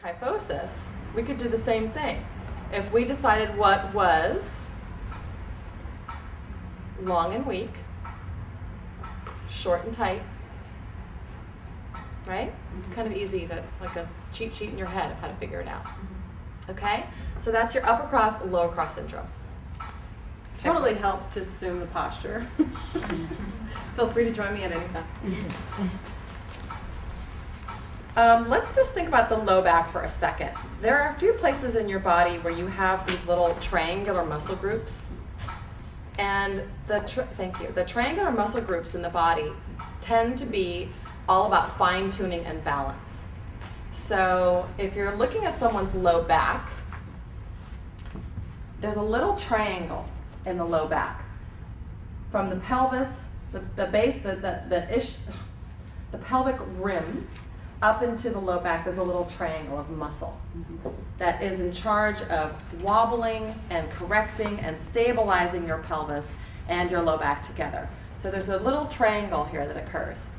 kyphosis, we could do the same thing. If we decided what was long and weak, short and tight, right? It's kind of easy to, like a cheat sheet in your head of how to figure it out. Okay? So that's your upper cross, lower cross syndrome. Totally helps to assume the posture. Feel free to join me at any time. Let's just think about the low back for a second. There are a few places in your body where you have these little triangular muscle groups. And the triangular muscle groups in the body tend to be all about fine-tuning and balance. So if you're looking at someone's low back, there's a little triangle in the low back. From the pelvis, the base, the pelvic rim, up into the low back, there's a little triangle of muscle that is in charge of wobbling and correcting and stabilizing your pelvis and your low back together. So there's a little triangle here that occurs.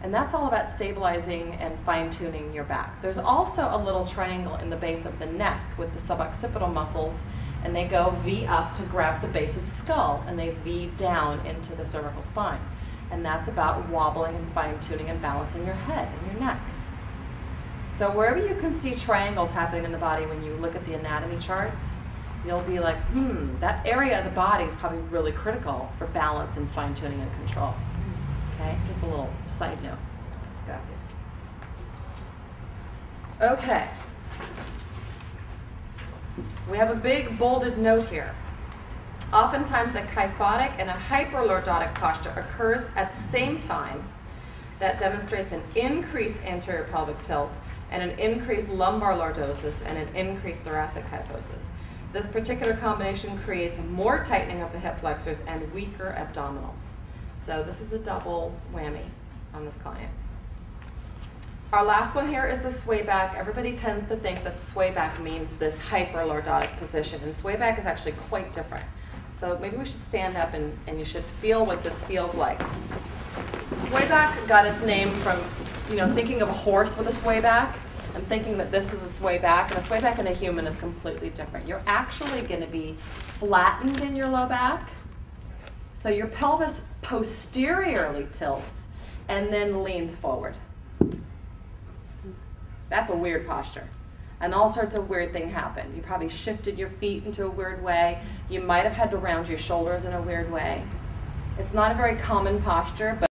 And that's all about stabilizing and fine-tuning your back. There's also a little triangle in the base of the neck with the suboccipital muscles, and they go V up to grab the base of the skull, and they V down into the cervical spine. And that's about wobbling and fine-tuning and balancing your head and your neck. So wherever you can see triangles happening in the body when you look at the anatomy charts, you'll be like, that area of the body is probably really critical for balance and fine-tuning and control. Okay, just a little side note. Gracias. Okay. We have a big bolded note here. Oftentimes a kyphotic and a hyperlordotic posture occurs at the same time that demonstrates an increased anterior pelvic tilt and an increased lumbar lordosis and an increased thoracic kyphosis. This particular combination creates more tightening of the hip flexors and weaker abdominals. So this is a double whammy on this client. Our last one here is the sway back. Everybody tends to think that the sway back means this hyperlordotic position, and sway back is actually quite different. So maybe we should stand up and you should feel what this feels like. Sway back got its name from, thinking of a horse with a sway back and thinking that this is a sway back, and a sway back in a human is completely different. You're actually going to be flattened in your low back. So your pelvis posteriorly tilts and then leans forward. That's a weird posture. And all sorts of weird things happen. You probably shifted your feet into a weird way. You might have had to round your shoulders in a weird way. It's not a very common posture, but